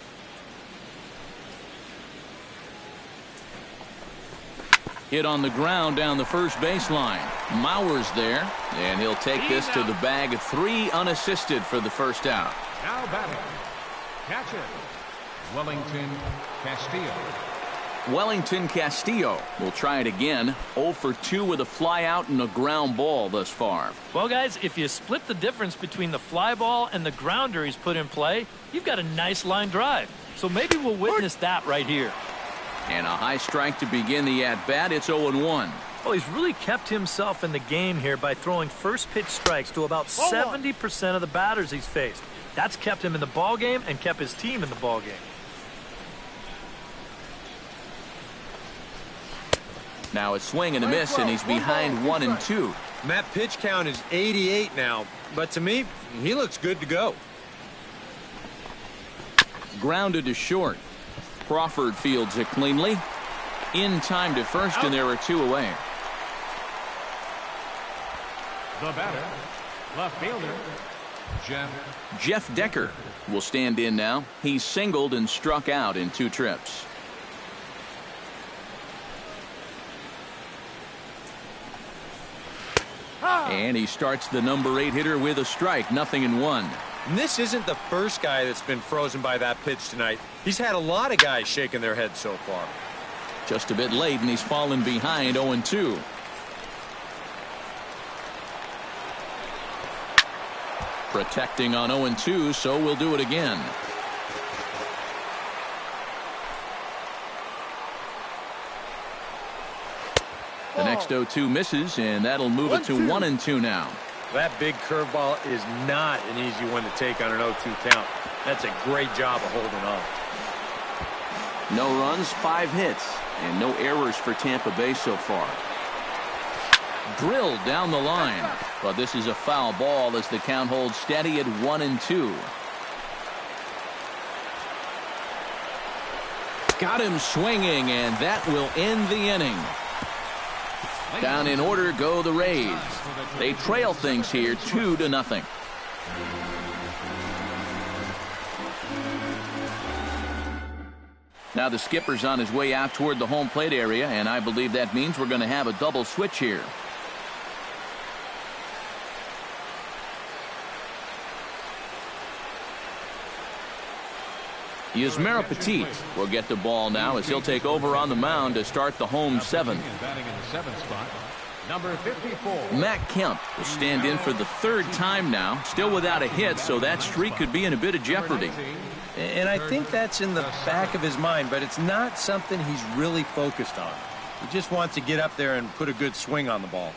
S1: Hit on the ground down the first baseline. Mauer's there, and he'll take this to the bag. 3 unassisted for the first out.
S4: Now batting. Catcher. Wellington Castillo.
S1: Wellington Castillo will try it again. 0 for 2 with a fly out and a ground ball thus far.
S3: Well, guys, if you split the difference between the fly ball and the grounder he's put in play, you've got a nice line drive. So maybe we'll witness that right here.
S1: And a high strike to begin the at-bat. It's 0-1.
S3: Well, he's really kept himself in the game here by throwing first pitch strikes to about 70% of the batters he's faced. That's kept him in the ball game and kept his team in the ball game.
S1: Now a swing and a miss, and he's behind 1-2.
S2: And that pitch count is 88 now, but to me, he looks good to go.
S1: Grounded to short. Crawford fields it cleanly. In time to first, and there are 2 away.
S4: The batter, left fielder,
S1: Jeff Decker will stand in now. He's singled and struck out in 2 trips. And he starts the number 8 hitter with a strike. 0-1.
S2: And this isn't the first guy that's been frozen by that pitch tonight. He's had a lot of guys shaking their heads so far.
S1: Just a bit late, and he's fallen behind 0-2. Protecting on 0-2, so we'll do it again. The next 0-2 misses, and that'll move it to 1-2 now.
S2: That big curveball is not an easy one to take on an 0-2 count. That's a great job of holding on.
S1: No runs, 5 hits, and no errors for Tampa Bay so far. Drilled down the line, but this is a foul ball as the count holds steady at 1-2. Got him swinging, and that will end the inning. Down in order go the Rays. They trail things here 2-0. Now the skipper's on his way out toward the home plate area, and I believe that means we're going to have a double switch here. Yusmeiro Petit will get the ball now as he'll take over on the mound to start the home 7th.
S4: Number 54.
S1: Matt Kemp will stand in for the 3rd time now, still without a hit, so that streak could be in a bit of jeopardy.
S2: And I think that's in the back of his mind, but it's not something he's really focused on. He just wants to get up there and put a good swing on the ball.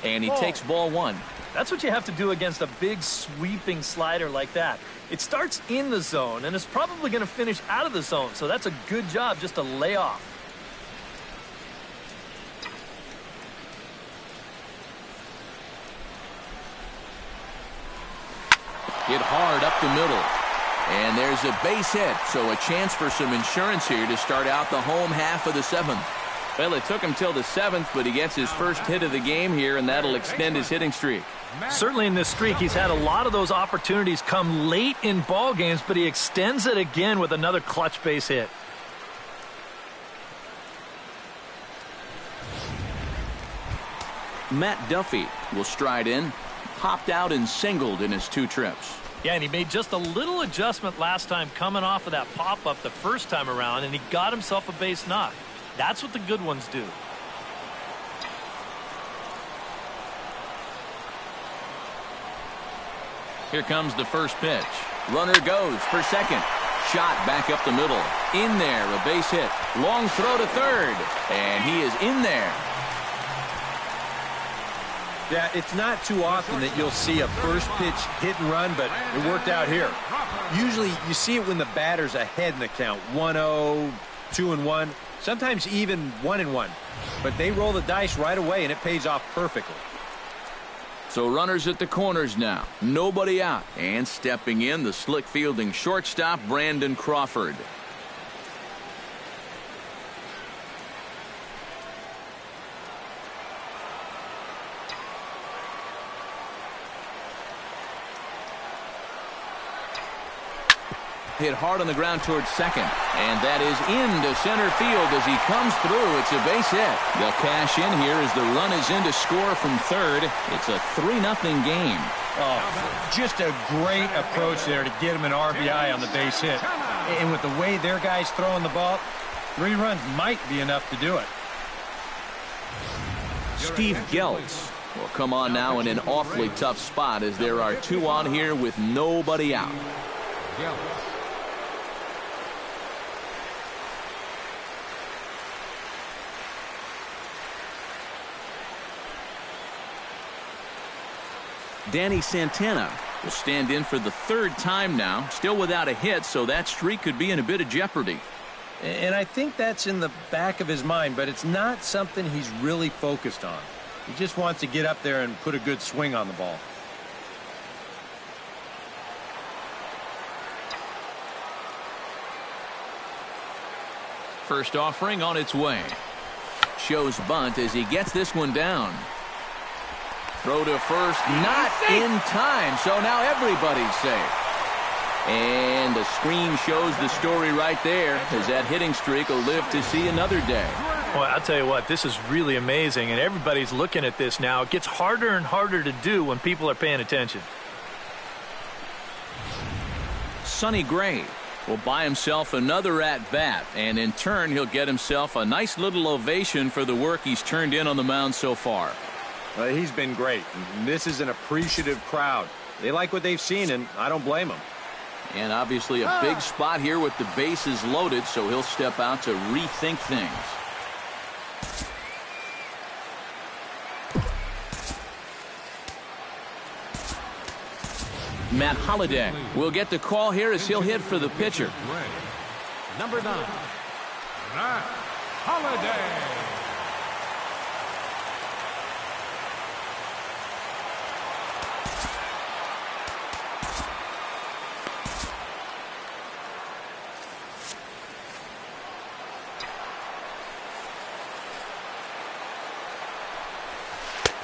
S1: And he takes ball 1.
S3: That's what you have to do against a big sweeping slider like that. It starts in the zone and is probably going to finish out of the zone, so that's a good job just to lay off.
S1: Hit hard up the middle. And there's a base hit, so a chance for some insurance here to start out the home half of the 7th. Well, it took him till the 7th, but he gets his first hit of the game here, and that'll extend his hitting streak.
S3: Certainly in this streak, he's had a lot of those opportunities come late in ball games, but he extends it again with another clutch base hit.
S1: Matt Duffy will stride in, popped out and singled in his 2 trips.
S3: Yeah, and he made just a little adjustment last time coming off of that pop-up the first time around, and he got himself a base knock. That's what the good ones do.
S1: Here comes the first pitch. Runner goes for second. Shot back up the middle. In there, a base hit. Long throw to third. And he is in there.
S2: Yeah, it's not too often that you'll see a first pitch hit and run, but it worked out here. Usually you see it when the batter's ahead in the count. 1-0, 2-1, sometimes even 1-1. But they roll the dice right away, and it pays off perfectly.
S1: So runners at the corners now. Nobody out. And stepping in, the slick fielding shortstop, Brandon Crawford. Hit hard on the ground towards second, and that is into center field as he comes through. It's a base hit. They'll cash in here as the run is in to score from third. It's a 3-0 game.
S2: Oh, just a great approach there to get him an RBI on the base hit. And with the way their guys throwing the ball, 3 runs might be enough to do it.
S1: Steve Geltz will come on now in an awfully tough spot as there are 2 on here with nobody out. Danny Santana will stand in for the 3rd time now, still without a hit, so that streak could be in a bit of jeopardy.
S2: And I think that's in the back of his mind, but it's not something he's really focused on. He just wants to get up there and put a good swing on the ball.
S1: First offering on its way. Shows bunt as he gets this one down. Throw to first, not in time, so now everybody's safe. And the screen shows the story right there, as that hitting streak will live to see another day.
S3: Well, I'll tell you what, this is really amazing, and everybody's looking at this now. It gets harder and harder to do when people are paying attention.
S1: Sonny Gray will buy himself another at-bat, and in turn, he'll get himself a nice little ovation for the work he's turned in on the mound so far.
S2: Well, he's been great. This is an appreciative crowd. They like what they've seen, and I don't blame them.
S1: And obviously a big spot here with the bases loaded, so he'll step out to rethink things. Matt Holliday will get the call here as he'll hit for the pitcher.
S4: Number 9, Matt Holliday.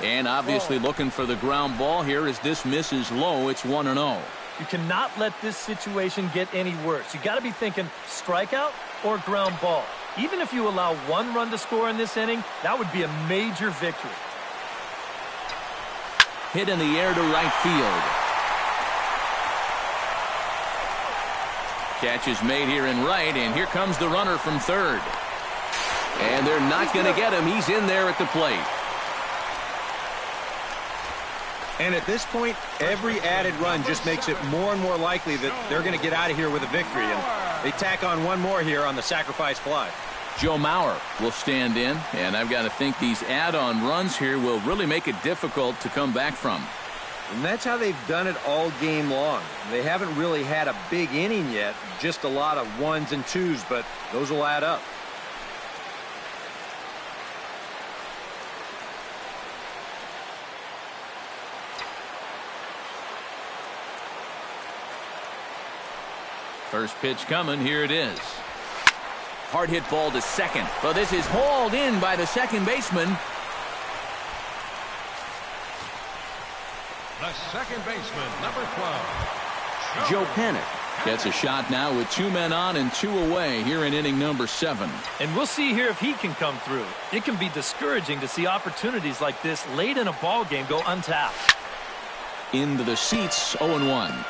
S1: And obviously looking for the ground ball here as this misses low. It's 1-0.
S3: You cannot let this situation get any worse. You got to be thinking strikeout or ground ball. Even if you allow 1 run to score in this inning, that would be a major victory.
S1: Hit in the air to right field. Catch is made here in right, and here comes the runner from third. And they're not going to get him. He's in there at the plate.
S2: And at this point, every added run just makes it more and more likely that they're going to get out of here with a victory. And they tack on 1 more here on the sacrifice fly.
S1: Joe Mauer will stand in, and I've got to think these add-on runs here will really make it difficult to come back from.
S2: And that's how they've done it all game long. They haven't really had a big inning yet, just a lot of 1s and 2s, but those will add up.
S1: First pitch coming. Here it is. Hard hit ball to second. But this is hauled in by the second baseman.
S4: The second baseman, number 12,
S1: Joe Panik gets a shot now with 2 men on and 2 away here in inning number 7.
S3: And we'll see here if he can come through. It can be discouraging to see opportunities like this late in a ball game go untapped.
S1: Into the seats, 0-1.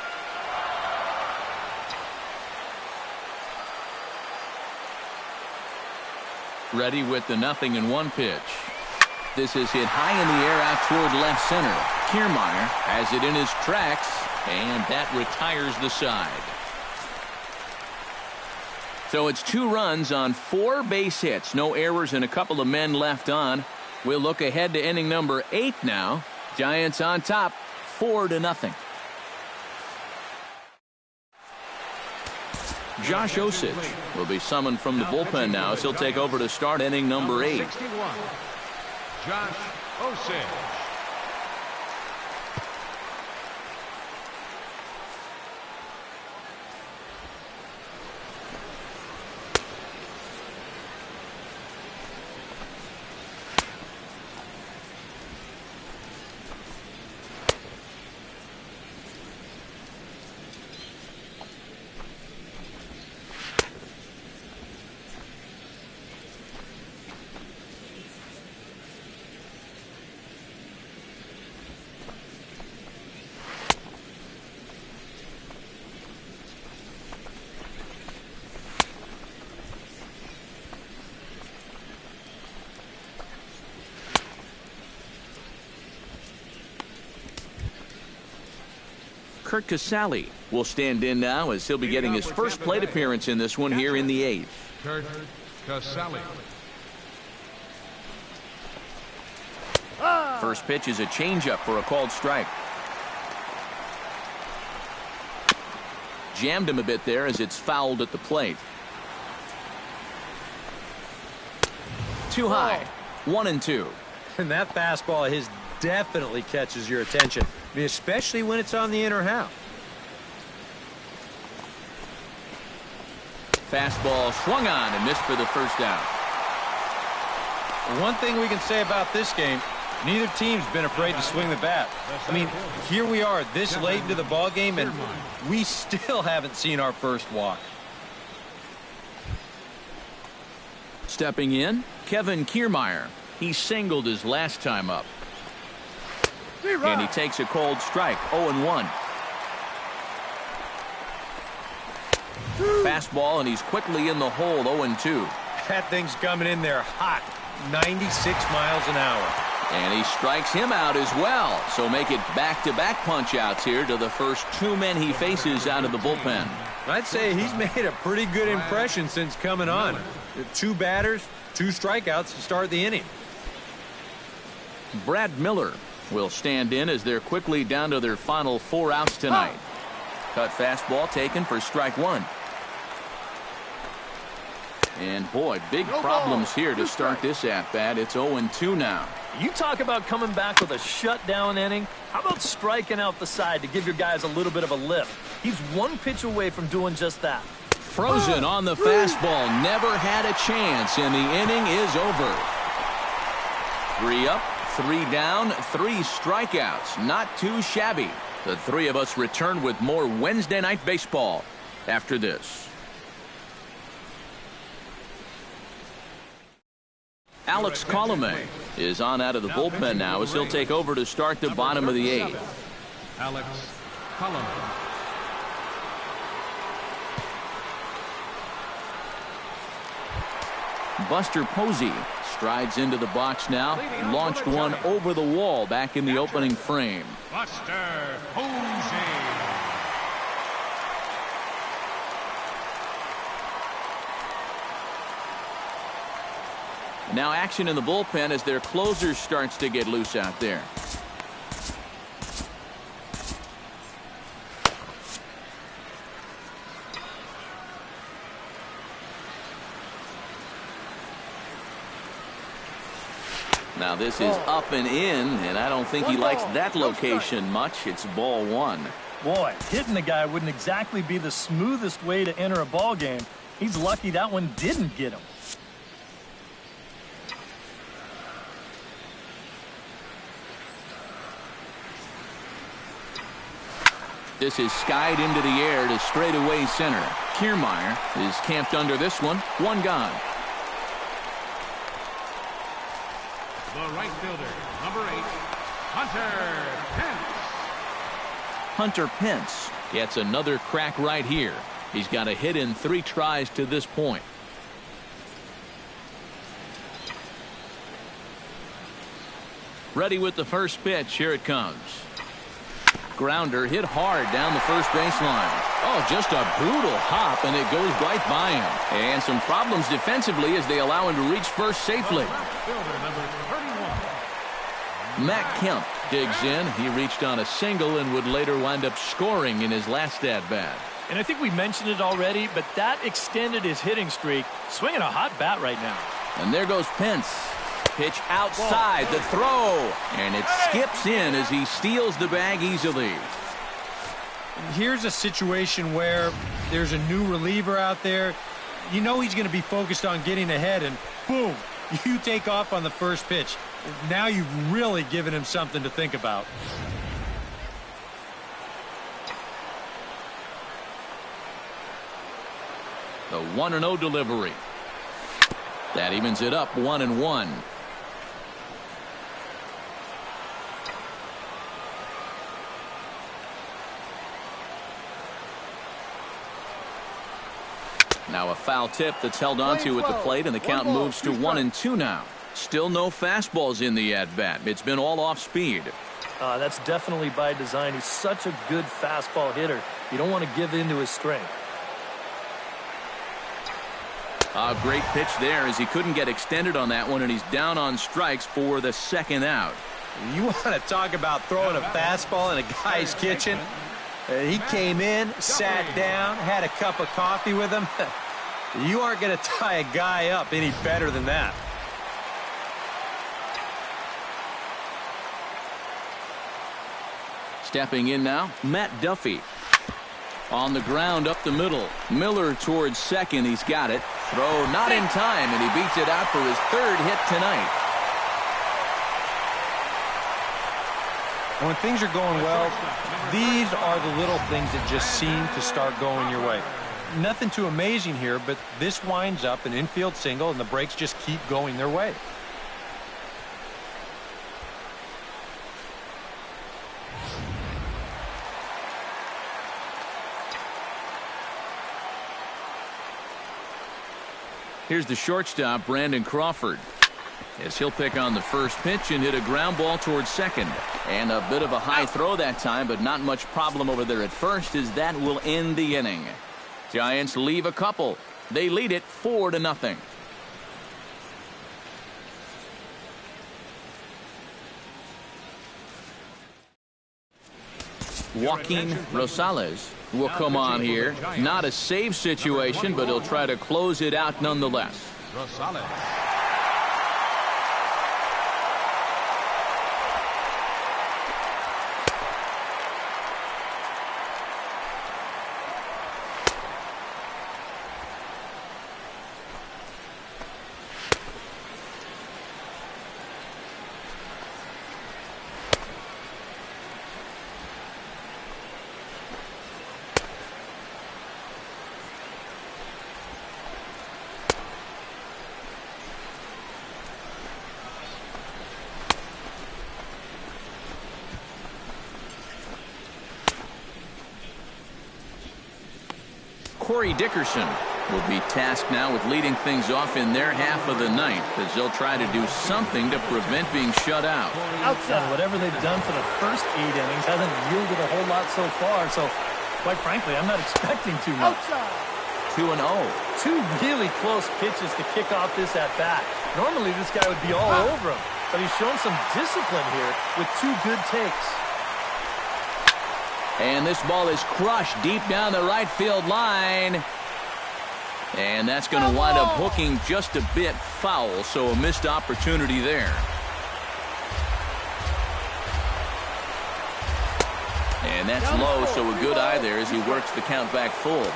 S1: Ready with the 0-1 pitch. This is hit high in the air out toward left center. Kiermaier has it in his tracks, and that retires the side. So it's 2 runs on 4 base hits. No errors and a couple of men left on. We'll look ahead to inning number 8 now. Giants on top, 4-0. Josh Osich will be summoned from the bullpen now as he'll take over to start inning number 8.
S4: 61, Josh Osich.
S1: Curt Casali will stand in now as he'll be getting his first plate appearance in this one here in the 8th.
S4: Curt Casali.
S1: First pitch is a changeup for a called strike. Jammed him a bit there as it's fouled at the plate. Too high. 1-2.
S2: And that fastball of his definitely catches your attention. I mean, especially when it's on the inner half.
S1: Fastball swung on and missed for the first out.
S2: One thing we can say about this game, neither team's been afraid to swing the bat. I mean, here we are this late into the ball game, and we still haven't seen our first walk.
S1: Stepping in, Kevin Kiermaier. He singled his last time up. And he takes a cold strike, 0-1. Fastball, and he's quickly in the hole, 0-2.
S2: That thing's coming in there hot, 96 miles an hour.
S1: And he strikes him out as well. So make it back-to-back punch-outs here to the first 2 men he faces out of the bullpen.
S2: I'd say he's made a pretty good impression since coming on. 2 batters, 2 strikeouts to start the inning.
S1: Brad Miller will stand in as they're quickly down to their final 4 outs tonight. Cut fastball taken for strike 1. And boy, big problems here to start this at-bat. It's 0-2 now.
S3: You talk about coming back with a shutdown inning. How about striking out the side to give your guys a little bit of a lift? He's 1 pitch away from doing just that.
S1: Frozen on the fastball. Never had a chance, and the inning is over. 3 up, 3 down, 3 strikeouts. Not too shabby. The 3 of us return with more Wednesday Night Baseball after this. Alex Colomé is on out of the bullpen now as he'll take over to start the bottom of the 8th.
S4: Alex Colomé.
S1: Buster Posey strides into the box now. Launched one over the wall back in the opening frame.
S4: Buster Posey.
S1: Now action in the bullpen as their closer starts to get loose out there. Now this is up and in, and I don't think he likes that location much. It's ball 1.
S3: Boy, hitting the guy wouldn't exactly be the smoothest way to enter a ball game. He's lucky that one didn't get him.
S1: This is skied into the air to straightaway center. Kiermaier is camped under this one. One gone.
S4: The right fielder, number 8, Hunter Pence.
S1: Hunter Pence gets another crack right here. He's got a hit in 3 tries to this point. Ready with the first pitch. Here it comes. Grounder hit hard down the first baseline. Oh, just a brutal hop, and it goes right by him. And some problems defensively as they allow him to reach first safely. Matt Kemp digs in. He reached on a single and would later wind up scoring in his last at-bat.
S3: And I think we mentioned it already, but that extended his hitting streak. Swinging a hot bat right now.
S1: And there goes Pence. Pitch outside, the throw, and it skips in as he steals the bag easily.
S2: Here's a situation where there's a new reliever out there. You know he's going to be focused on getting ahead, and boom, you take off on the first pitch. Now you've really given him something to think about.
S1: The 1-0 delivery. That evens it up 1-1. Now a foul tip that's held onto at the plate, and the count moves to 1-2 now. Still no fastballs in the at-bat. It's been all off speed.
S3: That's definitely by design. He's such a good fastball hitter. You don't want to give in to his strength.
S1: A great pitch there as he couldn't get extended on that one, and he's down on strikes for the second out.
S2: You want to talk about throwing a fastball in a guy's kitchen? He came in, sat down, had a cup of coffee with him. You aren't going to tie a guy up any better than that.
S1: Stepping in now, Matt Duffy. On the ground up the middle. Miller towards second. He's got it. Throw not in time, and he beats it out for his 3rd hit tonight.
S2: When things are going well, these are the little things that just seem to start going your way. Nothing too amazing here, but this winds up an infield single, and the breaks just keep going their way.
S1: Here's the shortstop, Brandon Crawford, as he'll pick on the first pitch and hit a ground ball towards second. And a bit of a high throw that time, but not much problem over there at first, as that will end the inning. Giants leave a couple. They lead it 4-0. Joaquin Rosales will come on here. Not a save situation, but he'll try to close it out nonetheless.
S4: Rosales.
S1: Corey Dickerson will be tasked now with leading things off in their half of the ninth, as they'll try to do something to prevent being shut out.
S3: Outside. Whatever they've done for the first 8 innings hasn't yielded a whole lot so far, so quite frankly, I'm not expecting too much.
S1: 2-0.
S3: 2 really close pitches to kick off this at-bat. Normally this guy would be all over him, but he's shown some discipline here with 2 good takes.
S1: And this ball is crushed deep down the right field line. And that's going to wind up hooking just a bit foul, so a missed opportunity there. And that's low, so a good eye there as he works the count back full.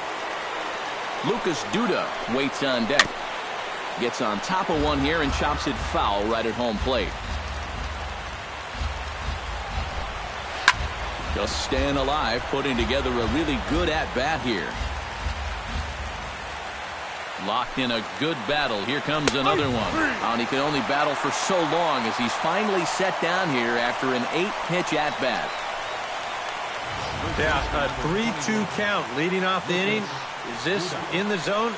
S1: Lucas Duda waits on deck. Gets on top of one here and chops it foul right at home plate. Just staying alive, putting together a really good at-bat here. Locked in a good battle. Here comes another one. And he can only battle for so long as he's finally set down here after an 8-pitch at-bat.
S2: Yeah, a 3-2 count leading off the inning. Is this in the zone?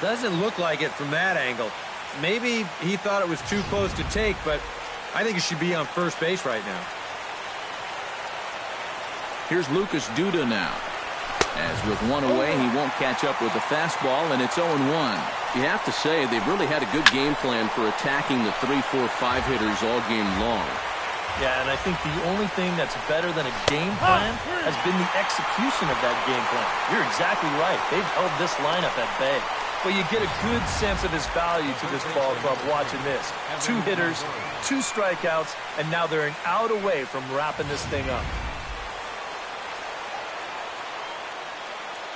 S2: Doesn't look like it from that angle. Maybe he thought it was too close to take, but I think it should be on first base right now.
S1: Here's Lucas Duda now. As with one away, he won't catch up with the fastball, and it's 0-1.
S5: You have to say they've really had a good game plan for attacking the 3, 4, 5 hitters all game long.
S3: Yeah, and I think the only thing that's better than a game plan has been the execution of that game plan. You're exactly right. They've held this lineup at bay. But you get a good sense of his value to this ball club watching this. 2 hitters, 2 strikeouts, and now they're an out away from wrapping this thing up.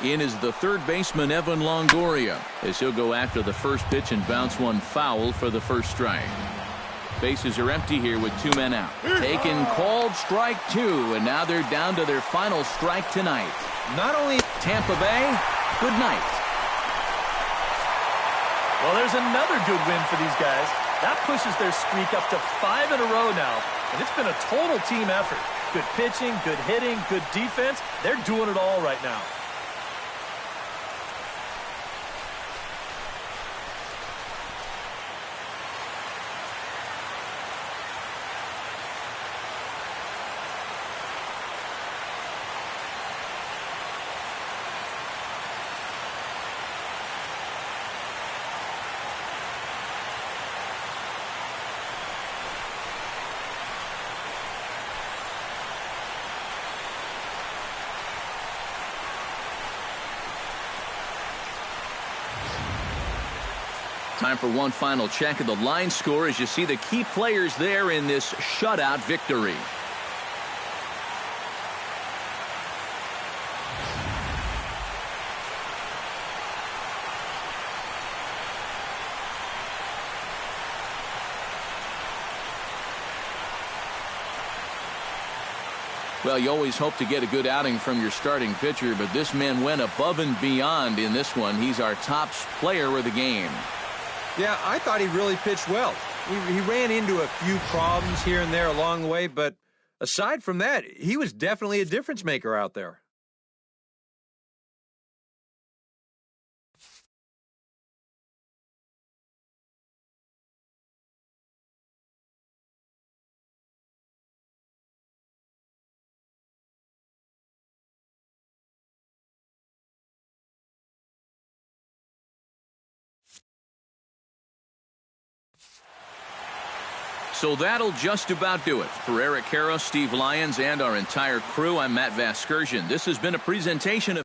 S1: In is the third baseman, Evan Longoria, as he'll go after the first pitch and bounce one foul for the first strike. Bases are empty here with 2 men out. Taken, called, strike 2, and now they're down to their final strike tonight.
S2: Not only
S1: Tampa Bay, good night.
S3: Well, there's another good win for these guys. That pushes their streak up to 5 in a row now, and it's been a total team effort. Good pitching, good hitting, good defense. They're doing it all right now.
S1: Time for one final check of the line score as you see the key players there in this shutout victory. Well, you always hope to get a good outing from your starting pitcher, but this man went above and beyond in this one. He's our top player of the game.
S2: Yeah, I thought he really pitched well. He ran into a few problems here and there along the way, but aside from that, he was definitely a difference maker out there.
S1: So that'll just about do it. For Eric Harrow, Steve Lyons, and our entire crew, I'm Matt Vasgersian. This has been a presentation of